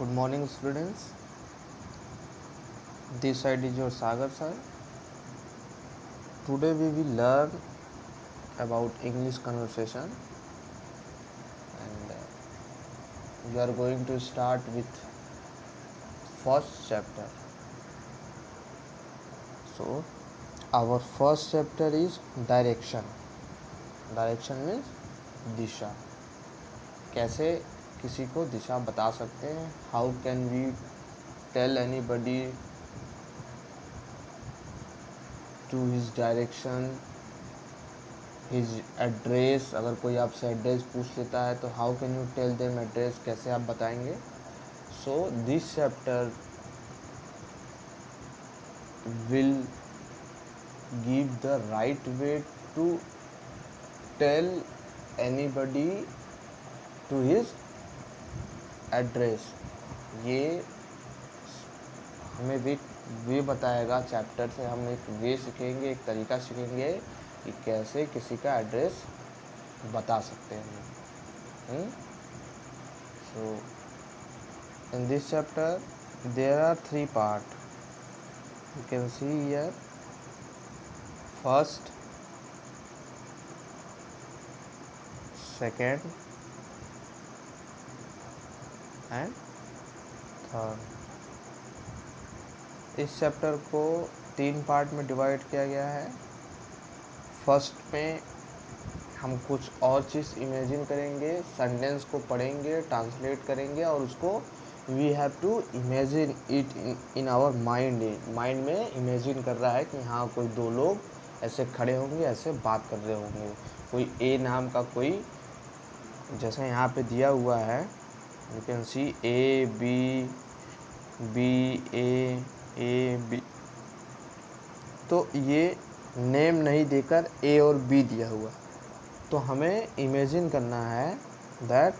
Good morning, students. This side is your Sagar sir. Today we will learn about English conversation, and we are going to start with first chapter. So, our first chapter is direction. Direction means दिशा. कैसे किसी को दिशा बता सकते हैं? How can we tell anybody to his direction, his address. अगर कोई आपसे address पूछ लेता है तो how can you tell them address, कैसे आप बताएंगे? So this chapter will give the right way to tell anybody to his address. ये हमें वे बताएगा. चैप्टर से हम एक वे सीखेंगे, एक तरीका सीखेंगे कि कैसे किसी का एड्रेस बता सकते हैं. So in this chapter there are 3 parts. You can see here first, second and third. इस चैप्टर को 3 पार्ट में डिवाइड किया गया है. फर्स्ट में हम कुछ और चीज़ इमेजिन करेंगे, सेंटेंस को पढ़ेंगे, ट्रांसलेट करेंगे और उसको we have to imagine it in our mind. Mind में इमेजिन कर रहा है कि हाँ कोई 2 लोग ऐसे खड़े होंगे, ऐसे बात कर रहे होंगे. कोई ए नाम का कोई, जैसे यहाँ पे दिया हुआ है, you can see A B B A B. तो ये नेम नहीं देकर ए और बी दिया हुआ. तो हमें इमेजिन करना है that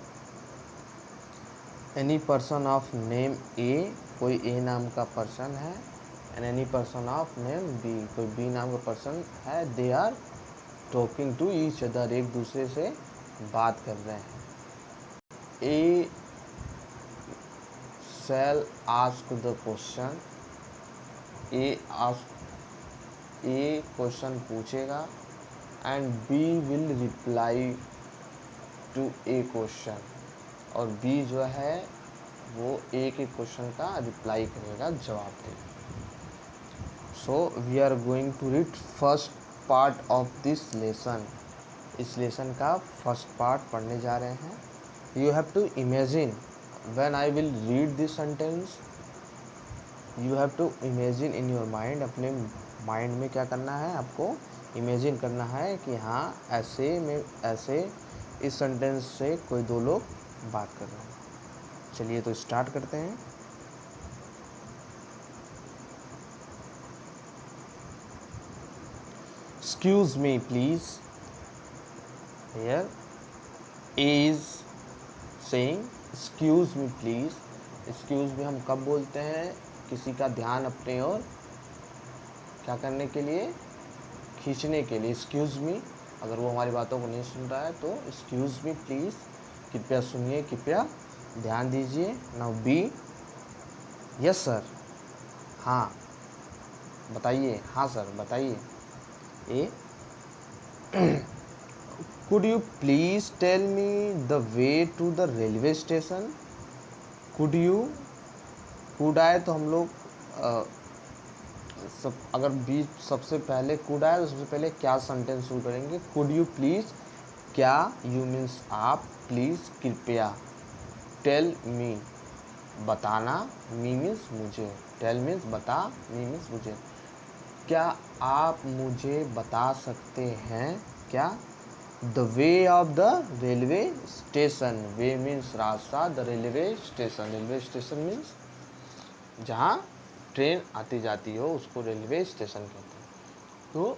any person of name A, कोई ए नाम का पर्सन है, and any person of name B, कोई बी नाम का पर्सन है. They are talking to each other, एक दूसरे से बात कर रहे हैं. A shall ask the question, A question पूछेगा and B will reply to A question, और बी जो है वो ए के क्वेश्चन का रिप्लाई करेगा, जवाब देगा. So we are going to read first part of this lesson. इस लेसन का फर्स्ट पार्ट पढ़ने जा रहे हैं. You have to imagine when I will read this sentence, you have to imagine in your mind. अपने mind में क्या करना है, आपको इमेजिन करना है कि हाँ ऐसे इस सेंटेंस से कोई 2 लोग बात कर रहे हैं. चलिए तो स्टार्ट करते हैं. Excuse me please. Here A is saying excuse me please. Excuse me हम कब बोलते हैं? किसी का ध्यान अपने ओर क्या करने के लिए? खींचने के लिए. एक्सक्यूज मी, अगर वो हमारी बातों को नहीं सुन रहा है तो एक्सक्यूज मी प्लीज़, कृपया सुनिए, कृपया ध्यान दीजिए. नाउ बी, यस सर, हाँ बताइए, हाँ सर बताइए. A, could you please tell me the way to the railway station. Could you, could I तो हम लोग अगर बी सबसे पहले कुड आए तो सबसे पहले क्या सेंटेंस शुरू करेंगे? कुड यू प्लीज़, क्या, यू मीन्स आप, प्लीज़ कृपया, टेल मी बताना, मी मीन्स मुझे, टेल मीन्स बता, मी मीन्स मुझे. क्या आप मुझे बता सकते हैं क्या? The way of the railway station. Way means रास्ता, the railway station, railway station means जहाँ ट्रेन आती जाती हो उसको रेलवे स्टेशन कहते हैं. तो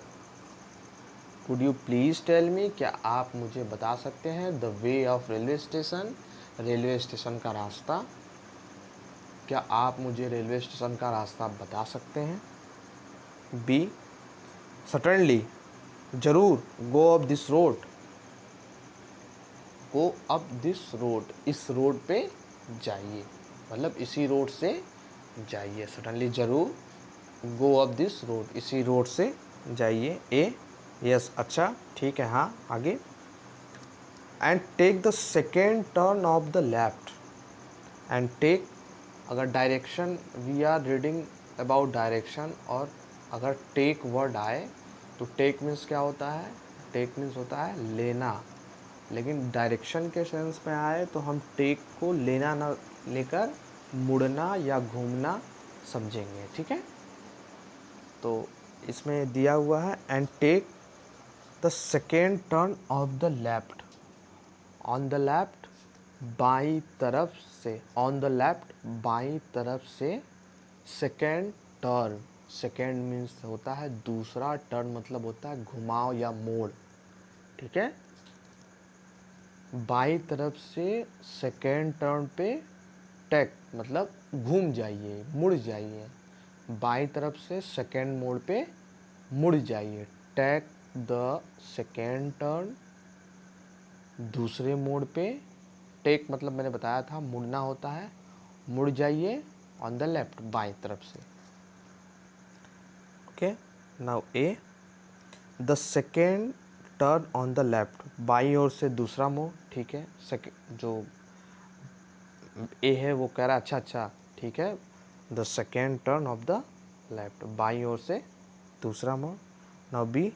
could you please tell me, क्या आप मुझे बता सकते हैं the way of railway station, railway station का रास्ता. क्या आप मुझे रेलवे स्टेशन का रास्ता बता सकते हैं? बी, सर्टेनली, ज़रूर, go up this road, go up this road, इस रोड पे जाइए. मतलब इसी रोड से जाइए, सडनली ज़रूर गो अप दिस रोड, इसी रोड से जाइए। ए यस, अच्छा ठीक है, हाँ आगे। And take the second turn of the left. And take, अगर direction we are reading about direction, और अगर टेक वर्ड आए तो टेक मीन्स क्या होता है, टेक मीन्स होता है लेना, लेकिन डायरेक्शन के सेंस में आए तो हम टेक को लेना ना लेकर मुड़ना या घूमना समझेंगे, ठीक है। तो इसमें दिया हुआ है and take the second turn of the left, on the left बाई तरफ से, ऑन द लेफ्ट बाई तरफ से सेकेंड टर्न, सेकेंड मीन्स होता है दूसरा, टर्न मतलब होता है घुमाव या मोड़, ठीक है। बाई तरफ से सेकेंड टर्न पे टेक मतलब घूम जाइए, मुड़ जाइए, बाई तरफ से सेकेंड मोड़ पे मुड़ जाइए। टेक द सेकेंड टर्न, दूसरे मोड़ पे, टेक मतलब मैंने बताया था मुड़ना होता है, मुड़ जाइए ऑन द लेफ्ट बाई तरफ से। Okay, now A, the second turn on the left, बाई ओर से दूसरा मोड़, ठीक है। जो ए है वो कह रहा है अच्छा अच्छा ठीक है, the second turn of the left, बाई ओर से दूसरा मोड़। Now B,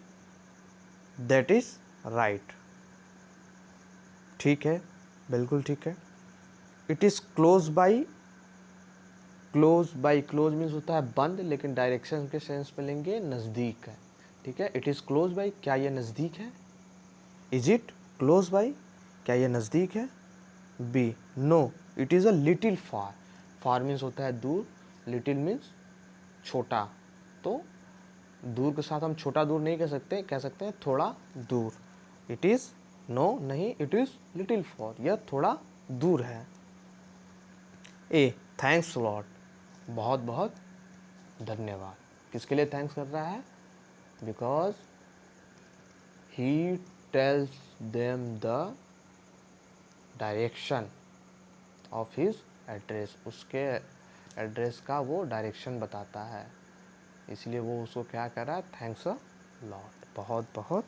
that is right, ठीक है, बिल्कुल ठीक है। It is close by, close by, close means होता है बंद, लेकिन डायरेक्शन के सेंस में लेंगे नज़दीक है, ठीक है। इट इज़ क्लोज बाई, क्या ये नज़दीक है। इज इट क्लोज बाई, क्या ये नज़दीक है। B, no it is a little far, far means होता है दूर, लिटिल मीन्स छोटा, तो दूर के साथ हम छोटा दूर नहीं कह सकते, कह सकते हैं थोड़ा दूर। इट इज़, नो नहीं, इट इज़ लिटिल फॉर, यह थोड़ा दूर है। ए, थैंक्स लॉट, बहुत बहुत धन्यवाद, किसके लिए थैंक्स कर रहा है, because he tells them the direction of his address, उसके एड्रेस का वो डायरेक्शन बताता है, इसलिए वो उसको क्या कर रहा है, थैंक्स अ लॉट, बहुत बहुत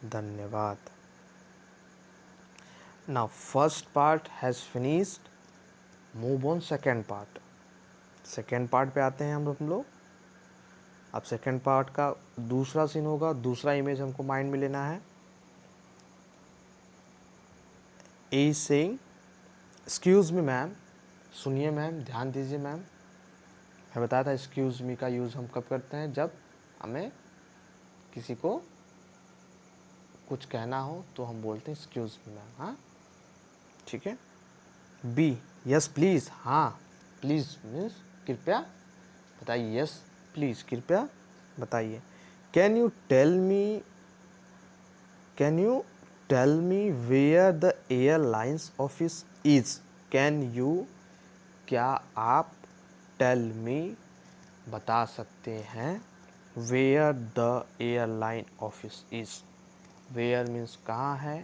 धन्यवाद। Now first part has finished, move on second part. Second part पे आते हैं हम लोग। अब सेकेंड पार्ट का दूसरा सीन होगा, दूसरा इमेज हमको माइंड में लेना है। A is saying, excuse me ma'am, सुनिए मैम, ध्यान दीजिए मैम। मैं बताया था एक्सक्यूज मी का यूज़ हम कब करते हैं, जब हमें किसी को कुछ कहना हो तो हम बोलते हैं एक्सक्यूज मी मैम, हाँ ठीक है। बी, यस प्लीज़, हाँ प्लीज़ मीन्स कृपया बताइए, यस प्लीज़ कृपया बताइए। Can you tell me, can you tell me where the airlines office is, can you, क्या आप, टेल मी बता सकते हैं, where the airline office is, where means कहाँ है,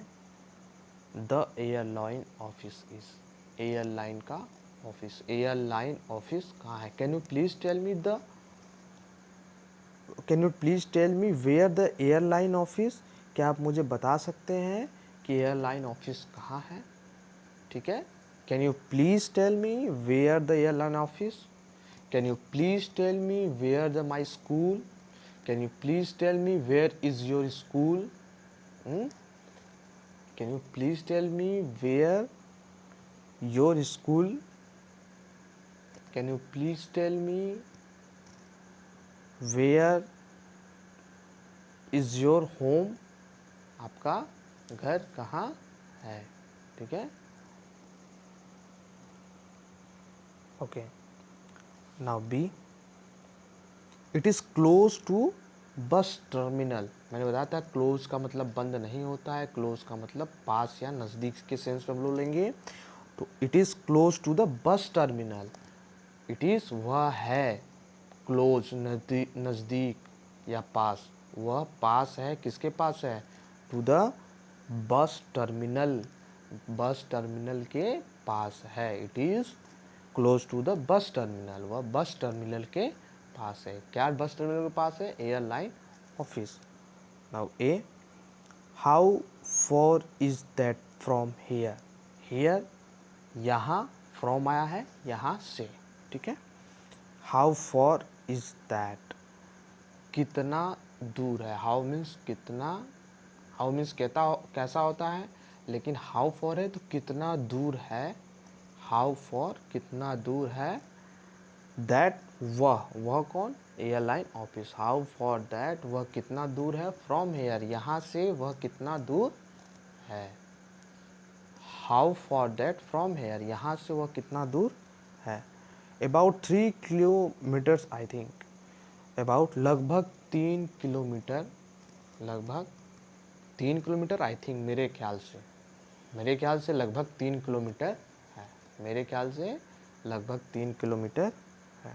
the airline office is, airline का ऑफिस, एयरलाइन ऑफिस कहाँ है। Can you please tell me the, can you please tell me where the airline office, क्या आप मुझे बता सकते हैं कि एयरलाइन ऑफिस कहाँ है, ठीक है। Can you please tell me where the airline office, can you please tell me where the my school, can you please tell me where is your school, can you please tell me where your school, can you please tell me where is your home, आपका घर कहाँ है, ठीक है। Okay, now B, it is close to bus terminal. मैंने बताया था close का मतलब बंद नहीं होता है, क्लोज का मतलब पास या नज़दीक के सेंस में हम लोग लेंगे। तो it is close to the bus terminal, it is वह है, क्लोज नज़दीक या पास, वह पास है, किसके पास है, to the bus terminal, bus terminal के पास है। It is close to the bus terminal, वह बस टर्मिनल के पास है। क्या बस टर्मिनल के पास है? Airline office. Now A, how far is that from here? Here यहाँ, फ्रॉम आया है यहाँ से, ठीक है। हाउ फॉर इज दैट, कितना दूर है। हाउ मीन्स कितना, हाउ मीन्स कैसा होता है, लेकिन हाउ फॉर है तो कितना दूर है। हाउ फॉर कितना दूर है, दैट वह कौन? Airline office. How for that वह कितना दूर है, फ्रॉम हेयर यहाँ से वह कितना दूर है। How for that from hair यहाँ से वह कितना दूर है। About 3 kilometres I think, about लगभग 3 किलोमीटर, लगभग 3 किलोमीटर आई थिंक, मेरे ख्याल से लगभग 3 किलोमीटर है। मेरे ख्याल से लगभग 3 किलोमीटर है।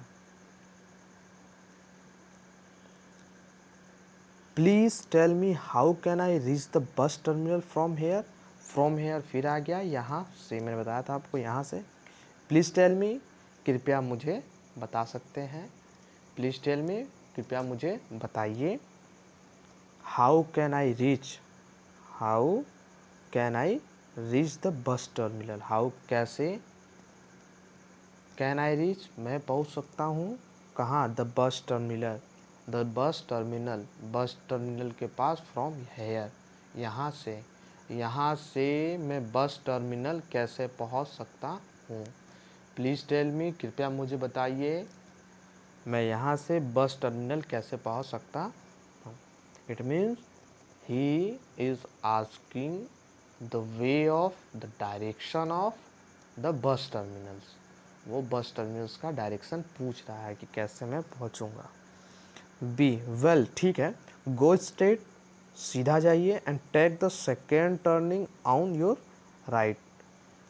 Please tell me how can I reach the bus terminal from here. From here फिर आ गया, यहाँ से मैंने बताया था आपको, यहाँ से। प्लीज़ टेल मी, कृपया मुझे बता सकते हैं। प्लीज़ टेल मी, कृपया मुझे बताइए। How can I reach, how can I reach the bus terminal, how कैसे, कैन आई रीच मैं पहुंच सकता हूं, कहाँ? The bus terminal, the bus terminal, bus terminal के पास, फ्रॉम हेयर यहाँ से मैं बस टर्मिनल कैसे पहुंच सकता हूँ। प्लीज़ टेल मी, कृपया मुझे बताइए, मैं यहाँ से बस टर्मिनल कैसे पहुंच सकता हूँ। It means he is asking the way of, the direction of the bus terminals. वो बस टर्मिनल्स का डायरेक्शन पूछ रहा है कि कैसे मैं पहुंचूंगा। बी, वेल ठीक है, गो स्ट्रेट, सीधा जाइए, and take the second turning on your right.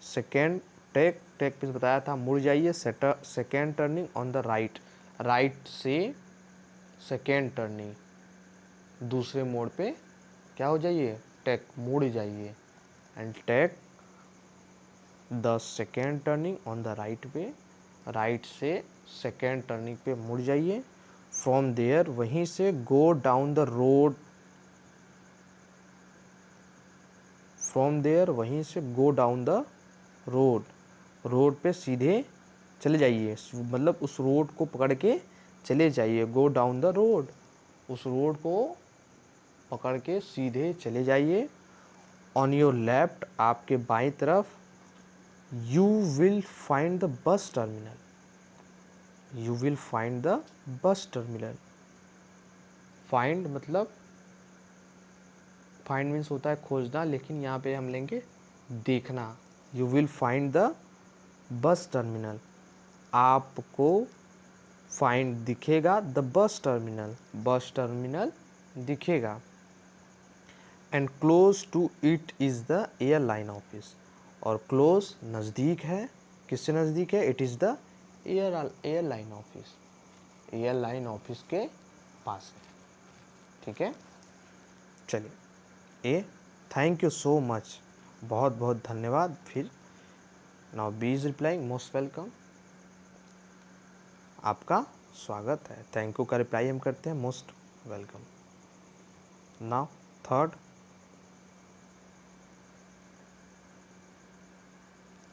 Second, take पे बताया था, मुड़ जाइए, second turning on the right, right से सेकेंड टर्निंग, दूसरे मोड़ पे क्या हो जाइए? टेक, मुड़ जाइए, and take the second turning on the right way, right से सेकेंड टर्निंग पे मुड़ जाइए। फ्रॉम देयर वहीं से go down the road, from there वहीं से go down the road, road पे सीधे चले जाइए, मतलब उस रोड को पकड़ के चले जाइए। गो डाउन द रोड, उस रोड को पकड़ के सीधे चले जाइए। ऑन योर लेफ्ट, आपके बाईं तरफ, you will find the bus terminal, you will find the bus terminal. Find मतलब, फाइंड मीन्स होता है खोजना, लेकिन यहाँ पे हम लेंगे देखना। You will find the bus terminal, आपको फाइंड दिखेगा, the bus terminal, bus terminal दिखेगा। And close to it is the airline office, और क्लोज नज़दीक है, किससे नज़दीक है? It is the airline office, airline office के पास है, ठीक है। चलिए, ए, थैंक यू सो मच, बहुत बहुत धन्यवाद। फिर now B is replying, most welcome, आपका स्वागत है। थैंक यू का रिप्लाई हम करते हैं most welcome. Now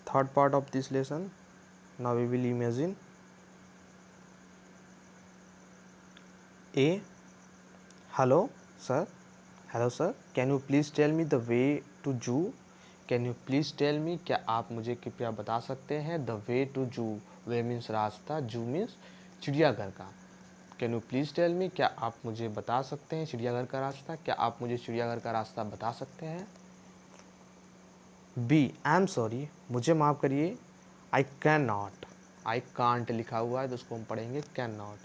third part of this lesson, now we will imagine. A, hello sir, hello sir, can you please tell me the way to zoo? Can you please tell me, क्या आप मुझे कृपया बता सकते हैं? the way to zoo, way means रास्ता, zoo means चिड़ियाघर का। Can you please tell me, क्या आप मुझे बता सकते हैं चिड़ियाघर का रास्ता? क्या आप मुझे चिड़ियाघर का रास्ता बता सकते हैं? बी, आई एम सॉरी, मुझे माफ़ करिए, I can not, I can't लिखा हुआ है तो उसको हम पढ़ेंगे कैन नॉट।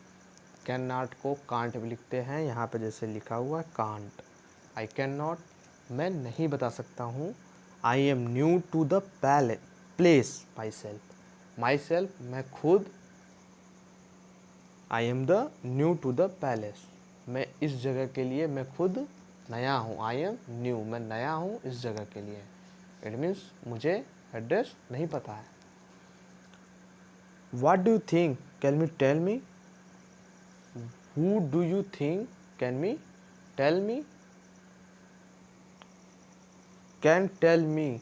कैन नॉट को कांट भी लिखते हैं, यहाँ पे जैसे लिखा हुआ है कांट। आई कैन नॉट, मैं नहीं बता सकता हूँ। I am new to the place myself, मैं खुद, I am the new to the palace, मैं इस जगह के लिए मैं खुद नया हूँ। आई एम न्यू, मैं नया हूँ इस जगह के लिए। इट मीन्स मुझे एड्रेस नहीं पता है। What do you think, can me tell me, who do you think can me tell me, can tell me,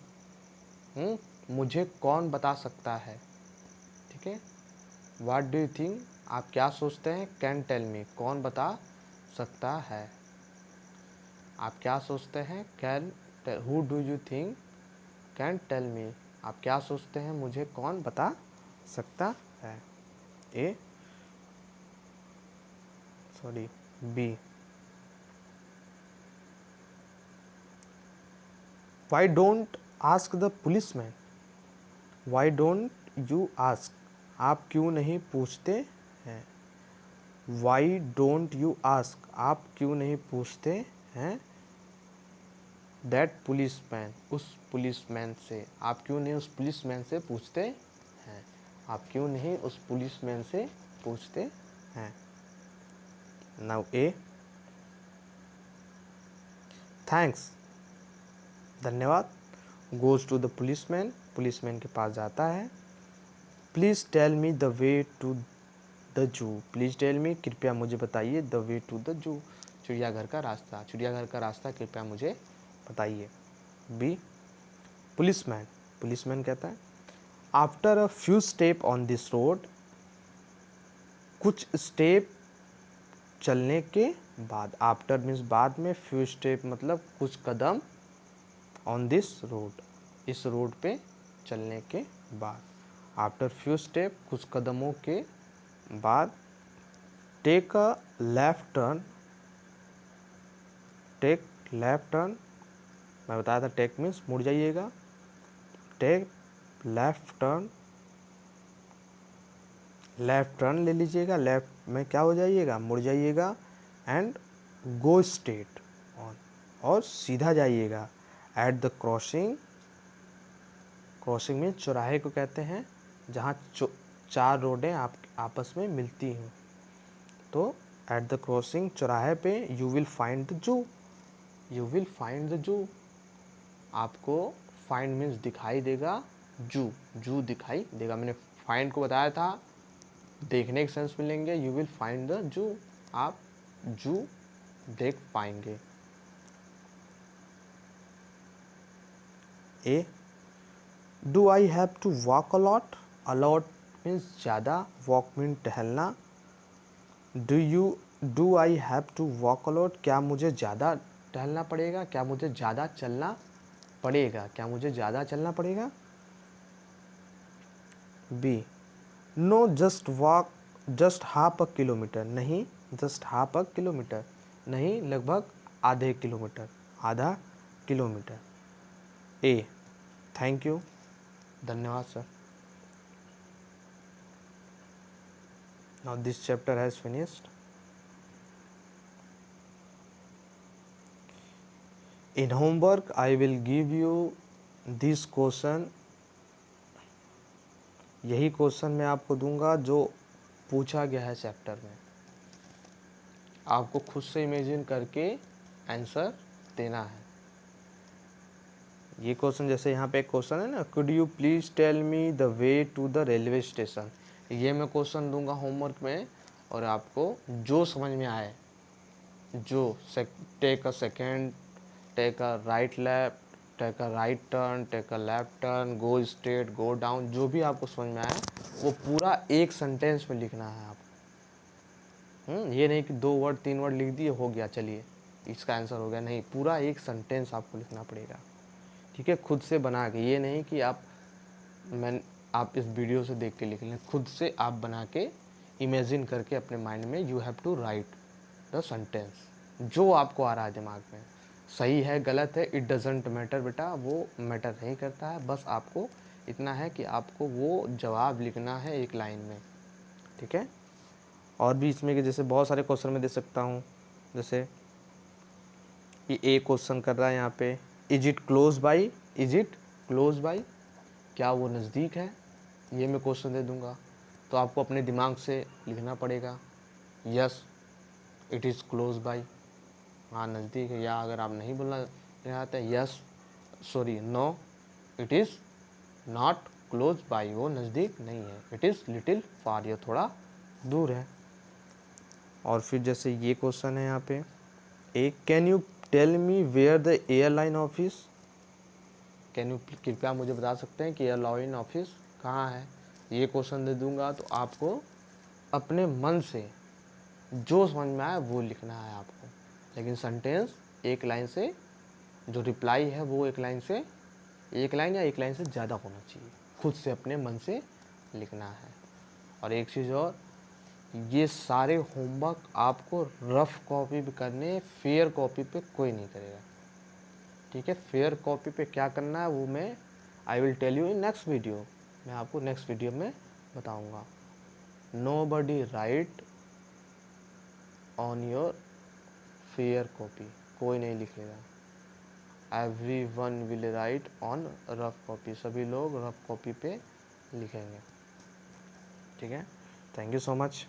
मुझे कौन बता सकता है, ठीक है। व्हाट डू यू थिंक, आप क्या सोचते हैं, कैन टेल मी, कौन बता सकता है, आप क्या सोचते हैं, can, who do you think can tell me, आप क्या सोचते हैं मुझे कौन बता सकता है। A, sorry, B, why don't ask the policeman, why don't you ask, आप क्यों नहीं पूछते हैं, वाई डोंट यू आस्क, आप क्यों नहीं पूछते हैं, दैट पुलिसमैन, उस पुलिसमैन से, आप क्यों नहीं उस पुलिसमैन से पूछते हैं, आप क्यों नहीं उस पुलिसमैन से पूछते हैं। नाउ ए, थैंक्स, धन्यवाद, goes to the policeman, policeman के पास जाता है। Please tell me the way to the zoo, please tell me, कृपया मुझे बताइए, द वे टू द जू, चिड़ियाघर का रास्ता, चिड़ियाघर का रास्ता कृपया मुझे बताइए। बी, पुलिसमैन, पुलिसमैन कहता है after a few step on this road, कुछ स्टेप चलने के बाद, आफ्टर मीन्स बाद में, फ्यू स्टेप मतलब कुछ कदम, ऑन दिस रोड, इस रोड पे चलने के बाद, आफ्टर फ्यू स्टेप कुछ कदमों के बाद, take a left turn, take left turn, मैं बताया था टेक मीन्स मुड़ जाइएगा, take left turn, left turn ले लीजिएगा, लेफ्ट में क्या हो जाइएगा, मुड़ जाइएगा, एंड गो स्ट्रेट ऑन, और सीधा जाइएगा, एट द क्रॉसिंग, क्रॉसिंग में चौराहे को कहते हैं जहाँ चार रोडें आपस में मिलती हैं, तो एट द क्रॉसिंग, चौराहे पे, you will find the zoo, you will find the zoo, आपको फाइंड मीन्स दिखाई देगा, जू, जू दिखाई देगा, मैंने फाइंड को बताया था देखने के सेंस मिलेंगे, you will find the zoo, आप जू देख पाएंगे। A, do I have to walk a lot, a lot means ज़्यादा, वॉक मीन टहलना, do I have to walk a lot, क्या मुझे ज़्यादा टहलना पड़ेगा, क्या मुझे ज़्यादा चलना पड़ेगा, क्या मुझे ज़्यादा चलना पड़ेगा। B, no just walk, just half a kilometre, नहीं जस्ट हाफ अ किलोमीटर, नहीं लगभग आधे किलोमीटर, आधा किलोमीटर। ए, थैंक यू, धन्यवाद sir. Now this chapter has finished. In homework I will give you this question, यही question मैं आपको दूंगा जो पूछा गया है चैप्टर में, आपको खुद से इमेजिन करके आंसर देना है। ये क्वेश्चन जैसे यहाँ पे एक क्वेश्चन है ना, could you please tell me the way to the railway station, ये मैं क्वेश्चन दूंगा होमवर्क में, और आपको जो समझ में आए, जो take a second, take a right left, take a right turn, take a left turn, go straight, go down, जो भी आपको समझ में आए वो पूरा एक सेंटेंस में लिखना है आपको। ये नहीं कि 2 वर्ड 3 वर्ड लिख दिए हो गया चलिए इसका आंसर हो गया, नहीं, पूरा एक सेंटेंस आपको लिखना पड़ेगा, ठीक है, खुद से बना के, ये नहीं कि आप इस वीडियो से देख के लिख लें, खुद से आप बना के इमेजिन करके अपने माइंड में, you have to write the sentence, जो आपको आ रहा है दिमाग में, सही है गलत है इट डजेंट मैटर बेटा, वो मैटर नहीं करता है, बस आपको इतना है कि आपको वो जवाब लिखना है एक लाइन में, ठीक है। और भी इसमें कि जैसे बहुत सारे क्वेश्चन में दे सकता हूँ, जैसे कि ए क्वेश्चन कर रहा है यहाँ पे, is it close by, is it close by, क्या वो नज़दीक है, ये मैं क्वेश्चन दे दूँगा, तो आपको अपने दिमाग से लिखना पड़ेगा, yes it is close by, हाँ नज़दीक है, या अगर आप नहीं बोलना चाहते, yes sorry no it is not close by, वो नज़दीक नहीं है। इट इज़ लिटिल फार, ये थोड़ा दूर है। और फिर जैसे ये क्वेश्चन है यहाँ पे, एक can you tell me where the airline office, can यू कृपया मुझे बता सकते हैं कि एयरलाइन ऑफिस कहाँ है। ये क्वेश्चन दे दूंगा तो आपको अपने मन से जो समझ में आए वो लिखना है आपको, लेकिन सेंटेंस एक लाइन से, जो रिप्लाई है वो एक लाइन से, एक लाइन या एक लाइन से ज़्यादा होना चाहिए, खुद से अपने मन से लिखना है। और एक चीज़ और, ये सारे होमवर्क आपको रफ कॉपी पे करने, फेयर कॉपी पे कोई नहीं करेगा, ठीक है। फेयर कॉपी पे क्या करना है वो मैं I will tell you in next video, मैं आपको नेक्स्ट वीडियो में बताऊंगा। Nobody write on your fair copy, कोई नहीं लिखेगा। Everyone will write on rough copy, सभी लोग रफ कॉपी पे लिखेंगे, ठीक है। Thank you so much.